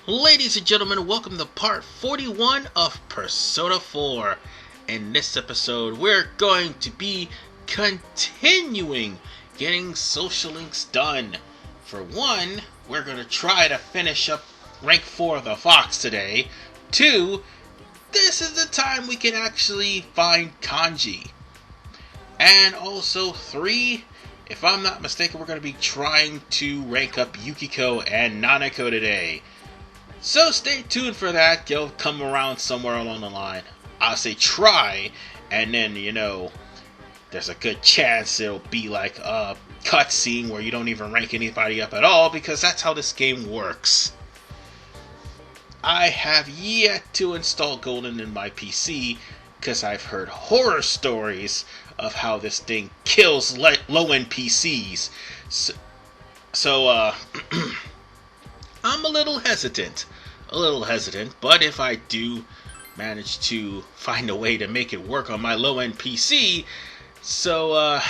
Ladies and gentlemen, welcome to part 41 of Persona 4. In this episode, we're going to be continuing getting social links done. For one, we're going to try to finish up rank 4 of the Fox today. 2, this is the time we can actually find kanji. And also 3, if I'm not mistaken, we're going to be trying to rank up Yukiko and Nanako today. So stay tuned for that. They'll come around somewhere along the line. I'll say try, and then, there's a good chance it'll be like a cutscene where you don't even rank anybody up at all, because that's how this game works. I have yet to install Golden in my PC, because I've heard horror stories of how this thing kills low-end PCs. So I'm a little hesitant, but if I do manage to find a way to make it work on my low-end PC, so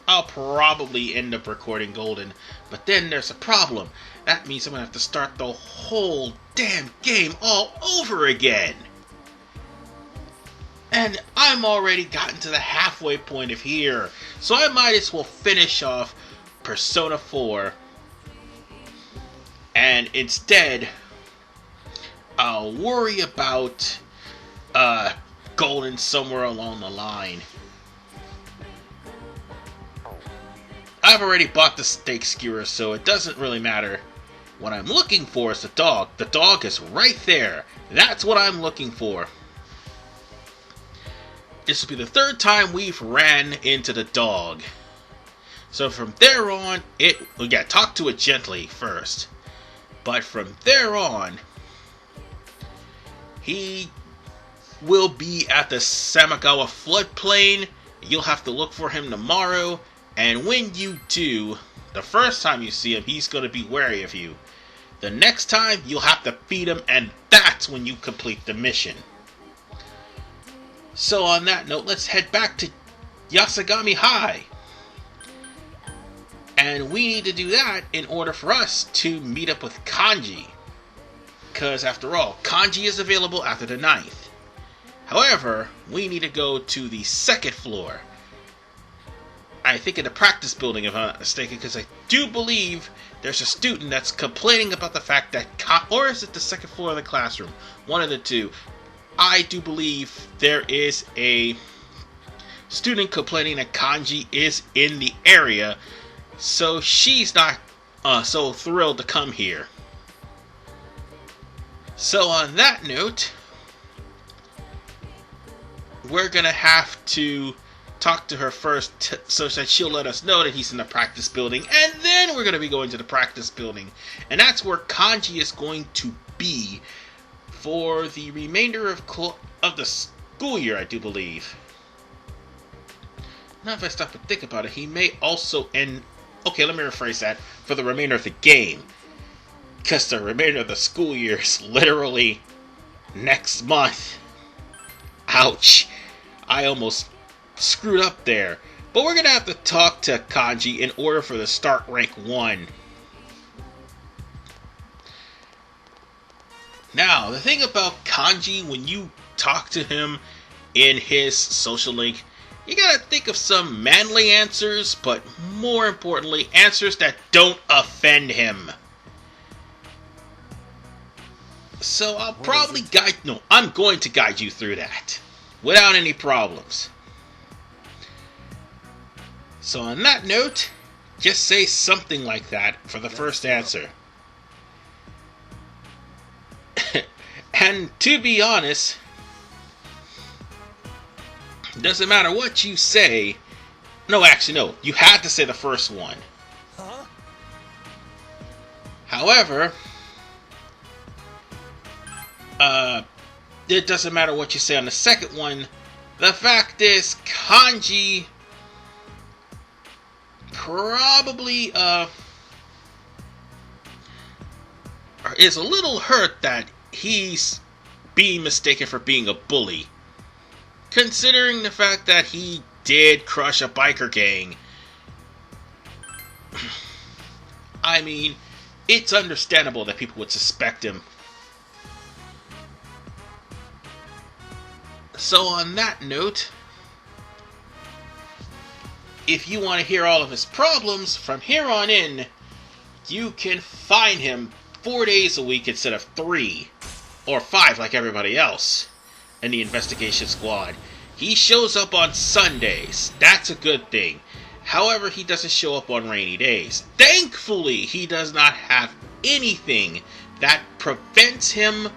I'll probably end up recording Golden. But then there's a problem. That means I'm going to have to start the whole damn game all over again. And I'm already gotten to the halfway point of here, so I might as well finish off Persona 4. And instead, I'll worry about Golden somewhere along the line. I've already bought the steak skewer, so it doesn't really matter. What I'm looking for is the dog. The dog is right there. That's what I'm looking for. This will be the third time we've ran into the dog. So from there on, we gotta talk to it gently first. But from there on, he will be at the Samigawa floodplain. You'll have to look for him tomorrow. And when you do, the first time you see him, he's going to be wary of you. The next time, you'll have to feed him, and that's when you complete the mission. So on that note, let's head back to Yasagami High. And we need to do that in order for us to meet up with Kanji. Because after all, Kanji is available after the 9th. However, we need to go to the 2nd floor. I think in the practice building, if I'm not mistaken, because I do believe there's a student that's complaining about the fact that, or is it the 2nd floor of the classroom? One of the two. I do believe there is a student complaining that Kanji is in the area, so she's not so thrilled to come here. So on that note, we're going to have to talk to her first so that she'll let us know that he's in the practice building, and then we're going to be going to the practice building. And that's where Kanji is going to be for the remainder of the school year, I do believe. Now if I stop and think about it, he may also end... Okay, let me rephrase that. For the remainder of the game. Because the remainder of the school year is literally next month. Ouch. I almost screwed up there. But we're going to have to talk to Kanji in order for the start rank 1. Now, the thing about Kanji, when you talk to him in his social link, you gotta think of some manly answers, but more importantly, answers that don't offend him. So I'm going to guide you through that, without any problems. So on that note, just say something like that for the first answer. And to be honest, doesn't matter what you say. No, actually, no. You had to say the first one. Huh? However, it doesn't matter what you say on the second one. The fact is, Kanji probably is a little hurt that he's being mistaken for being a bully. Considering the fact that he did crush a biker gang. I mean, it's understandable that people would suspect him So on that note, if you want to hear all of his problems from here on in, you can find him 4 days a week instead of 3 or 5 like everybody else in the investigation squad. He shows up on Sundays. That's a good thing. However, he doesn't show up on rainy days. Thankfully, he does not have anything that prevents him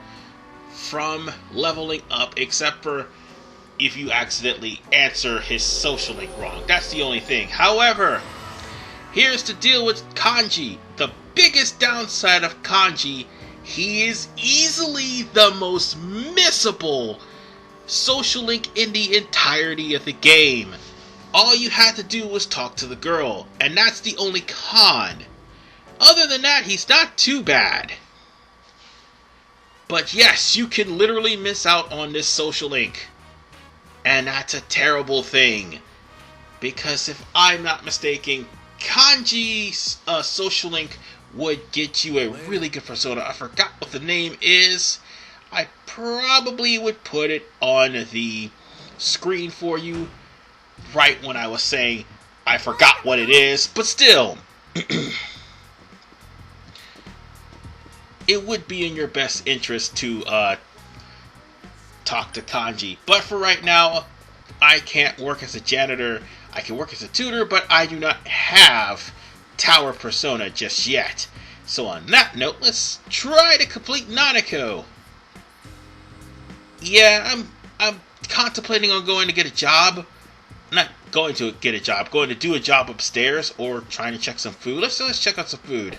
from leveling up, except for if you accidentally answer his social link wrong. That's the only thing. However, here's the deal with Kanji. The biggest downside of Kanji, he is easily the most missable social link in the entirety of the game. All you had to do was talk to the girl, and that's the only con. Other than that, he's not too bad. But yes, you can literally miss out on this social link. And that's a terrible thing. Because if I'm not mistaken, Kanji's social link would get you a really good persona. I forgot what the name is. I probably would put it on the screen for you right when I was saying I forgot what it is. But still, it would be in your best interest to talk to Kanji. But for right now, I can't work as a janitor. I can work as a tutor, but I do not have Tower Persona just yet. So on that note, let's try to complete Nanako. Yeah, I'm contemplating on going to get a job. Not going to get a job, going to do a job upstairs or trying to check some food. Let's check out some food.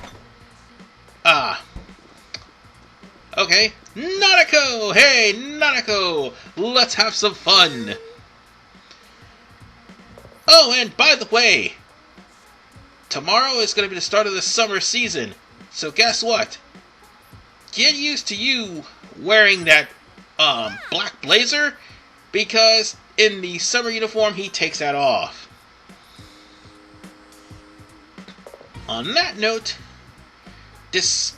Okay, Nanako! Hey, Nanako! Let's have some fun! Oh, and by the way, tomorrow is going to be the start of the summer season. So guess what? Get used to you wearing that black blazer, because in the summer uniform he takes that off. On that note, despite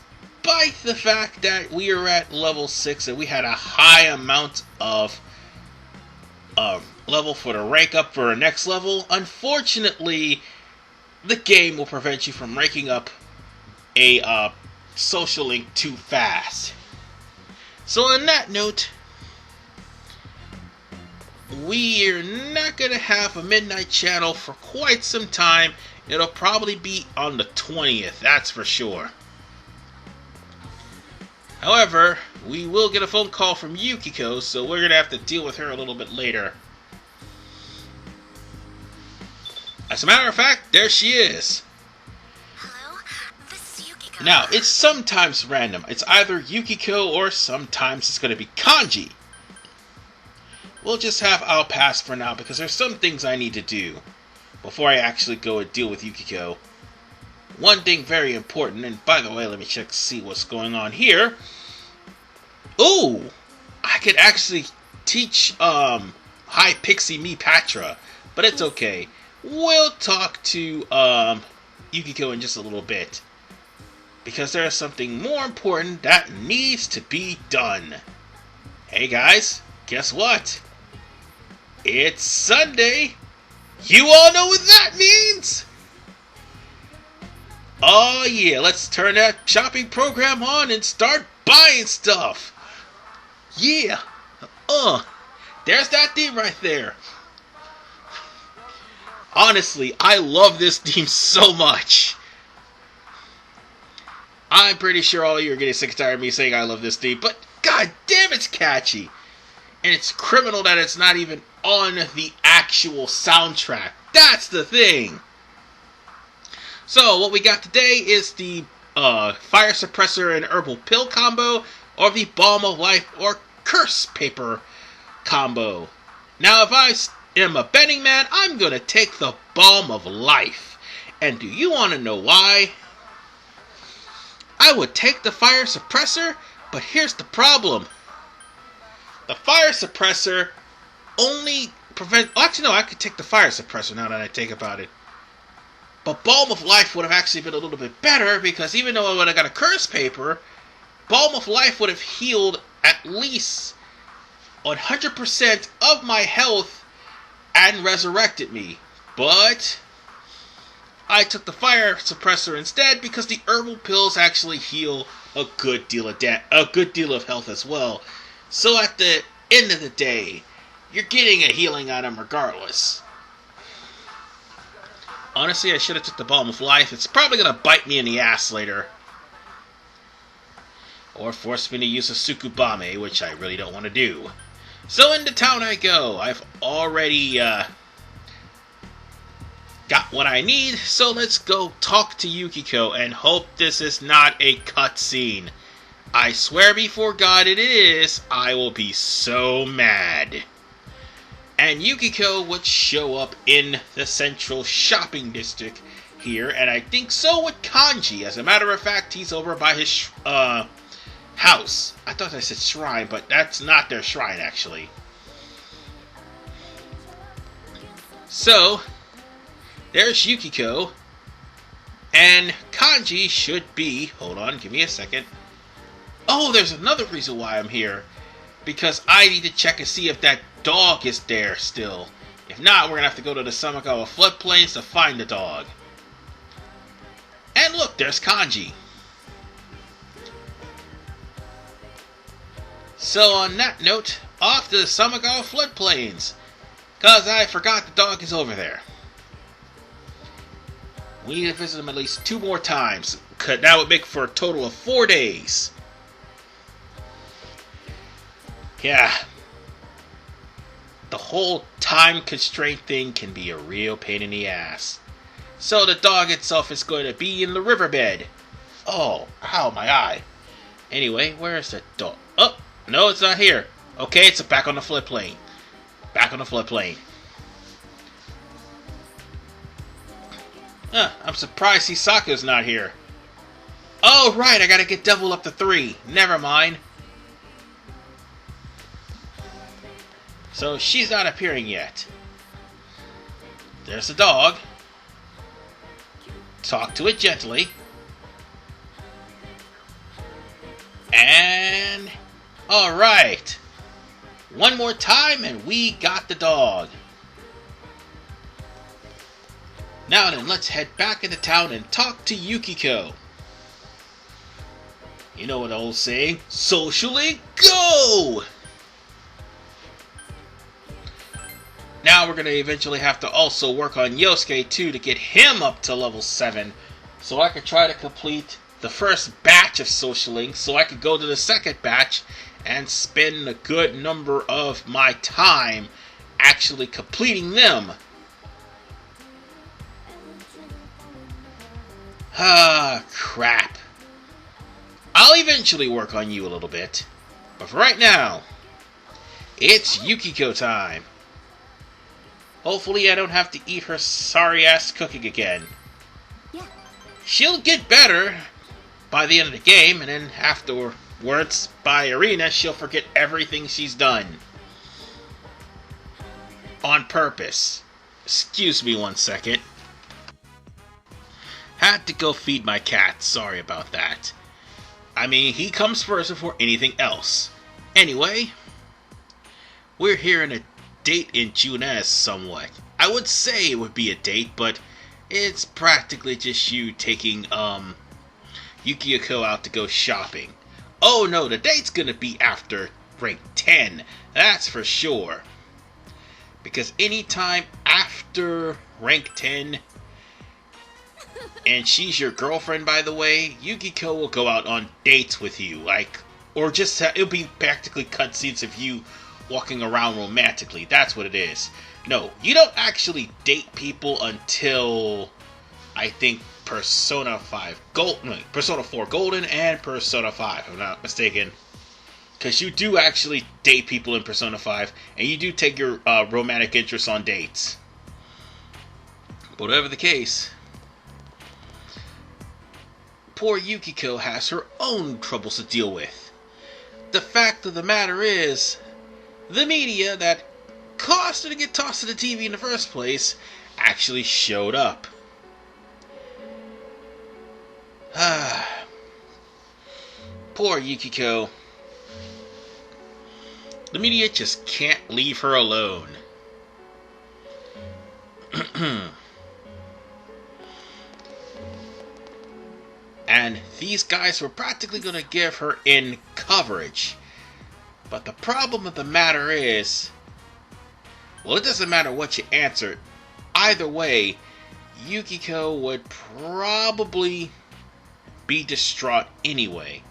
the fact that we are at level 6 and we had a high amount of level for the rank up for our next level, unfortunately the game will prevent you from ranking up a social link too fast. So on that note, we're not going to have a midnight channel for quite some time. It'll probably be on the 20th, that's for sure. However, we will get a phone call from Yukiko, so we're going to have to deal with her a little bit later. As a matter of fact, there she is. Hello, this is Yukiko. Now, it's sometimes random. It's either Yukiko or sometimes it's going to be Kanji. We'll just have I'll pass for now because there's some things I need to do before I actually go and deal with Yukiko. One thing very important, and by the way, let me check to see what's going on here. Oh, I could actually teach High Pixie me Patra, but it's okay. We'll talk to Yukiko in just a little bit, because there is something more important that needs to be done. Hey guys, guess what? It's Sunday. You all know what that means? Oh yeah, let's turn that shopping program on and start buying stuff. Yeah. There's that theme right there. Honestly, I love this theme so much. I'm pretty sure all of you are getting sick and tired of me saying I love this theme, but god damn, it's catchy. And it's criminal that it's not even on the actual soundtrack. That's the thing. So, what we got today is the Fire Suppressor and Herbal Pill combo, or the Balm of Life or Curse Paper combo. Now, if I am a betting man, I'm going to take the Balm of Life. And do you want to know why? I would take the Fire Suppressor, but here's the problem. The Fire Suppressor only prevents... Well, actually, no, I could take the Fire Suppressor now that I think about it. But Balm of Life would have actually been a little bit better, because even though I would have got a Curse Paper, Balm of Life would have healed at least 100% of my health and resurrected me. But I took the fire suppressor instead because the herbal pills actually heal a good deal of health as well. So at the end of the day, you're getting a healing item regardless. Honestly, I should have took the Balm of Life. It's probably going to bite me in the ass later. Or force me to use a Sukubame, which I really don't want to do. So into town I go. I've already got what I need, so let's go talk to Yukiko and hope this is not a cutscene. I swear before God it is, I will be so mad. And Yukiko would show up in the central shopping district here, and I think so would Kanji. As a matter of fact, he's over by his house. I thought I said shrine, but that's not their shrine actually. So there's Yukiko, and Kanji should be... Hold on, give me a second. Oh, there's another reason why I'm here. Because I need to check and see if that dog is there still. If not, we're going to have to go to the Sumikawa floodplains to find the dog. And look, there's Kanji. So on that note, off to the Sumikawa floodplains. Because I forgot the dog is over there. We need to visit him at least 2 more times. That would make for a total of 4 days. Yeah. The whole time constraint thing can be a real pain in the ass. So the dog itself is going to be in the riverbed. Oh, ow, my eye. Anyway, where is the dog? Oh, no, it's not here. Okay, it's back on the floodplain. Back on the floodplain. I'm surprised Hisaku's not here. Oh, right, I gotta get Devil up to 3. Never mind. So she's not appearing yet. There's the dog. Talk to it gently. And... alright. One more time and we got the dog. Now then, let's head back into town and talk to Yukiko. You know what old saying? Socially go! Now we're going to eventually have to also work on Yosuke too to get him up to level 7. So I could try to complete the first batch of social links so I could go to the second batch and spend a good number of my time actually completing them. Ah, crap. I'll eventually work on you a little bit. But for right now, it's Yukiko time. Hopefully I don't have to eat her sorry-ass cooking again. Yeah. She'll get better by the end of the game, and then afterwards, by arena, she'll forget everything she's done. On purpose. Excuse me 1 second. Had to go feed my cat. Sorry about that. I mean, he comes first before anything else. Anyway, we're here in a date in Junes somewhat. I would say it would be a date, but it's practically just you taking Yukiko out to go shopping. Oh no, the date's gonna be after rank 10. That's for sure. Because anytime after rank 10, and she's your girlfriend, by the way, Yukiko will go out on dates with you, or just it'll be practically cutscenes of you walking around romantically. That's what it is. No, you don't actually date people until I think Persona 4 Golden and Persona 5, if I'm not mistaken. Because you do actually date people in Persona 5, and you do take your romantic interests on dates. But whatever the case, poor Yukiko has her own troubles to deal with. The fact of the matter is, the media that caused her to get tossed to the TV in the first place actually showed up. Poor Yukiko. The media just can't leave her alone. And these guys were practically going to give her in coverage. But the problem of the matter is, well, it doesn't matter what you answered. Either way, Yukiko would probably be distraught anyway.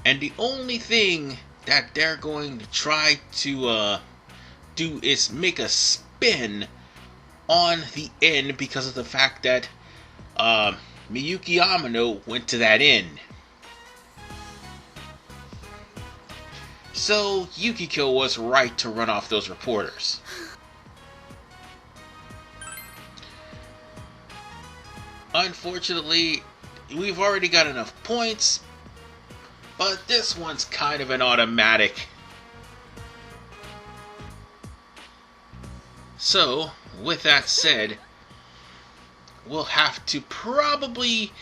And the only thing that they're going to try to do is make a spin on the inn because of the fact that Miyuki Amano went to that inn. So Yukiko was right to run off those reporters. Unfortunately, we've already got enough points, but this one's kind of an automatic. So, with that said, we'll have to probably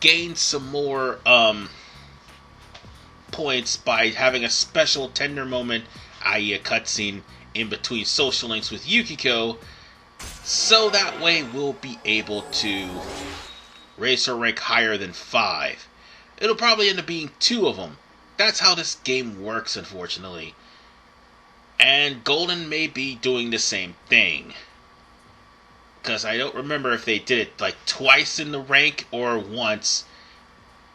gain some more points by having a special tender moment, i.e. a cutscene, in between social links with Yukiko, so that way we'll be able to raise her rank higher than 5. It'll probably end up being 2 of them. That's how this game works, unfortunately. And Golden may be doing the same thing. Because I don't remember if they did it like twice in the rank or once.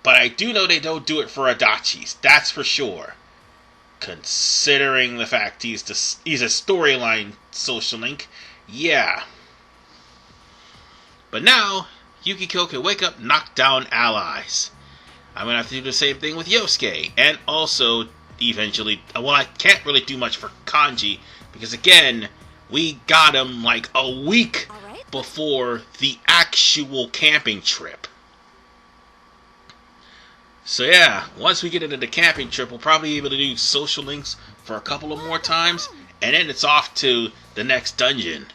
But I do know they don't do it for Adachi's. That's for sure. Considering the fact he's a storyline social link. Yeah. But now, Yukiko can wake up knocked down allies. I'm going to have to do the same thing with Yosuke. And also, eventually, well, I can't really do much for Kanji. Because again, we got him like a week before the actual camping trip. So yeah, once we get into the camping trip, we'll probably be able to do social links for a couple of more times. And then it's off to the next dungeon.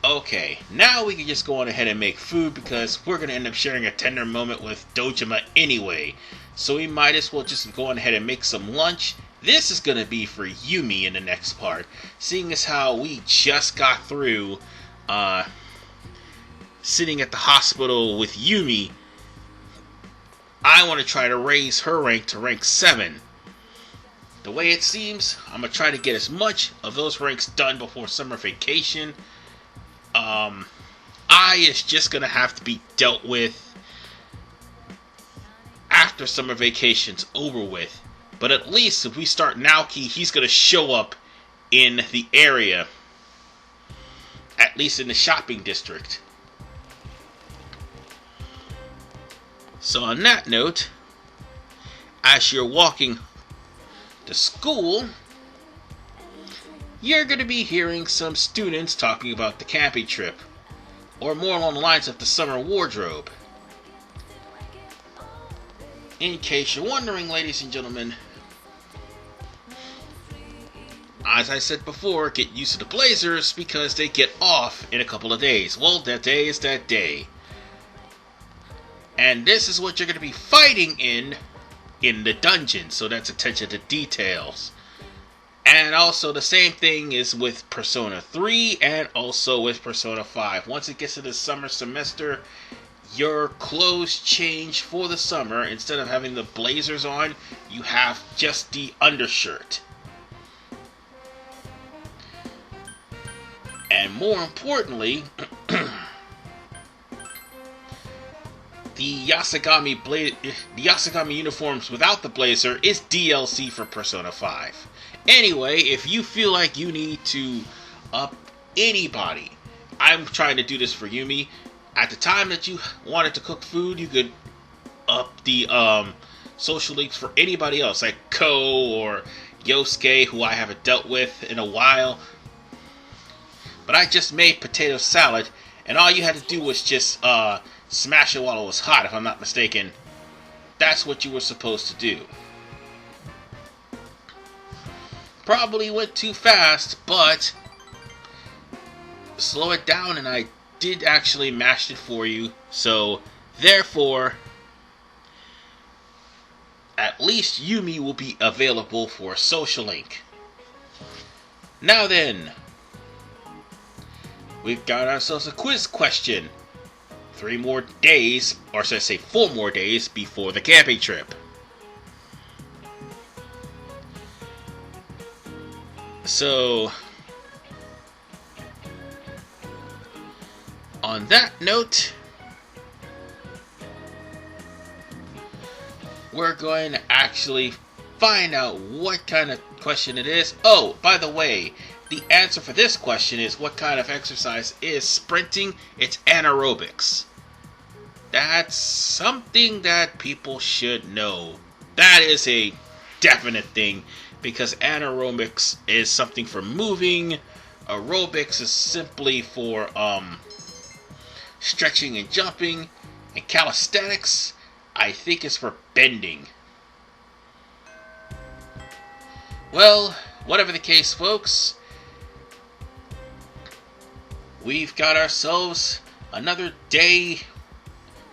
Okay, now we can just go on ahead and make food because we're going to end up sharing a tender moment with Dojima anyway. So we might as well just go on ahead and make some lunch. This is going to be for Yumi in the next part, seeing as how we just got through sitting at the hospital with Yumi. I want to try to raise her rank to rank 7. The way it seems, I'm going to try to get as much of those ranks done before summer vacation. I is just going to have to be dealt with after summer vacation's over with. But at least if we start Naoki, he's going to show up in the area. At least in the shopping district. So on that note, as you're walking to school, you're going to be hearing some students talking about the camping trip, or more along the lines of the summer wardrobe. In case you're wondering, ladies and gentlemen, as I said before, get used to the blazers because they get off in a couple of days. Well, that day is that day. And this is what you're going to be fighting in the dungeon, so that's attention to details. And also the same thing is with Persona 3 and also with Persona 5. Once it gets to the summer semester, your clothes change for the summer. Instead of having the blazers on, you have just the undershirt. And more importantly, the Yasagami uniforms without the blazer is DLC for Persona 5. Anyway, if you feel like you need to up anybody, I'm trying to do this for Yumi. At the time that you wanted to cook food, you could up the social links for anybody else, like Ko or Yosuke, who I haven't dealt with in a while. But I just made potato salad, and all you had to do was just smash it while it was hot, if I'm not mistaken. That's what you were supposed to do. Probably went too fast, but slow it down, and I did actually mash it for you. So, therefore, at least Yumi will be available for Social Link. Now then, we've got ourselves a quiz question. 3 more days, or should I say 4 more days before the camping trip. So, on that note, we're going to actually find out what kind of question it is. Oh, by the way, the answer for this question is what kind of exercise is sprinting? It's anaerobics. That's something that people should know. That is a definite thing, because anaerobics is something for moving. Aerobics is simply for stretching and jumping. And calisthenics, I think, is for bending. Well, whatever the case, folks, we've got ourselves another day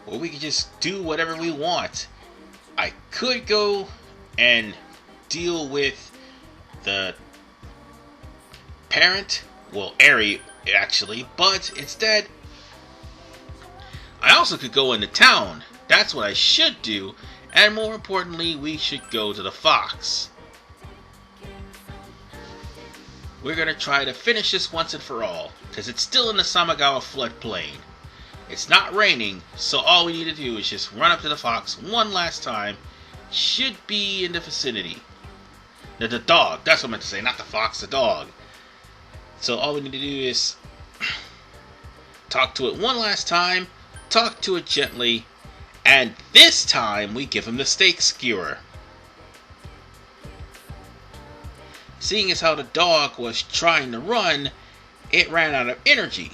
where we can just do whatever we want. I could go and deal with the parent, well, Eri, actually, but instead, I also could go into town. That's what I should do, and more importantly, we should go to the Fox. We're going to try to finish this once and for all, because it's still in the Samigawa floodplain. It's not raining, so all we need to do is just run up to the Fox one last time. Should be in the vicinity. The dog, that's what I meant to say, not the fox, the dog. So all we need to do is talk to it one last time, talk to it gently, and this time we give him the steak skewer. Seeing as how the dog was trying to run, it ran out of energy.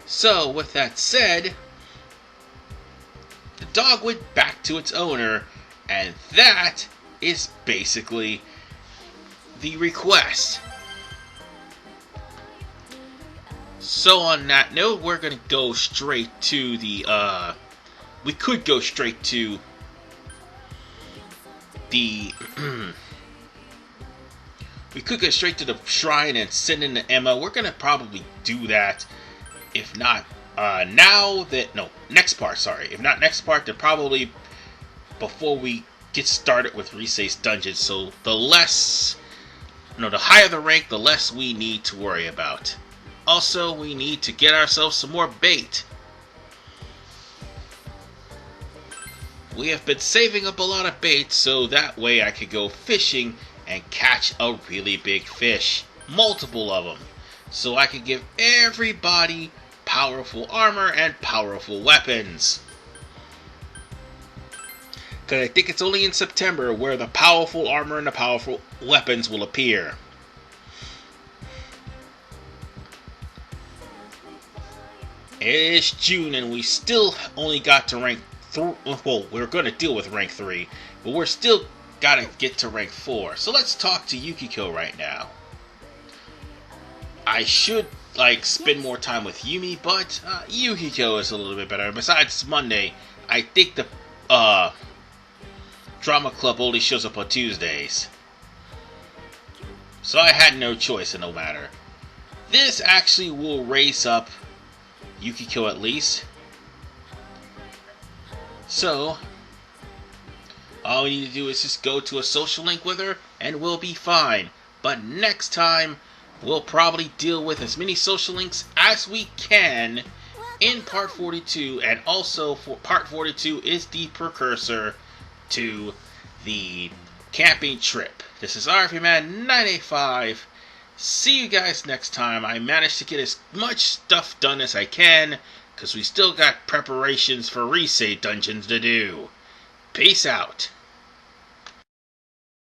So, with that said, the dog went back to its owner, and that is basically the request. So on that note, we're going to go straight to the, we could go straight to the, we could go straight to the shrine and send in to Emma. We're going to probably do that. If not, next part, sorry. If not next part, then probably before we get started with Rise's dungeon. So the higher the rank, the less we need to worry about. Also, we need to get ourselves some more bait. We have been saving up a lot of bait, so that way I could go fishing and catch a really big fish. Multiple of them. So I could give everybody powerful armor and powerful weapons. Because I think it's only in September where the powerful armor and the powerful weapons will appear. It is June and we still only got to rank 3. Well, we're going to deal with rank 3, but we're still got to get to rank 4. So let's talk to Yukiko right now. I should spend more time with Yumi, but Yukiko is a little bit better. Besides Monday, I think the drama club only shows up on Tuesdays. So I had no choice in no matter. This actually will raise up Yukiko at least. So all we need to do is just go to a social link with her and we'll be fine. But next time we'll probably deal with as many social links as we can in Part 42, and also for Part 42 is the precursor to the camping trip. This is RFman 985. See you guys next time. I managed to get as much stuff done as I can, because we still got preparations for Rise dungeons to do. Peace out.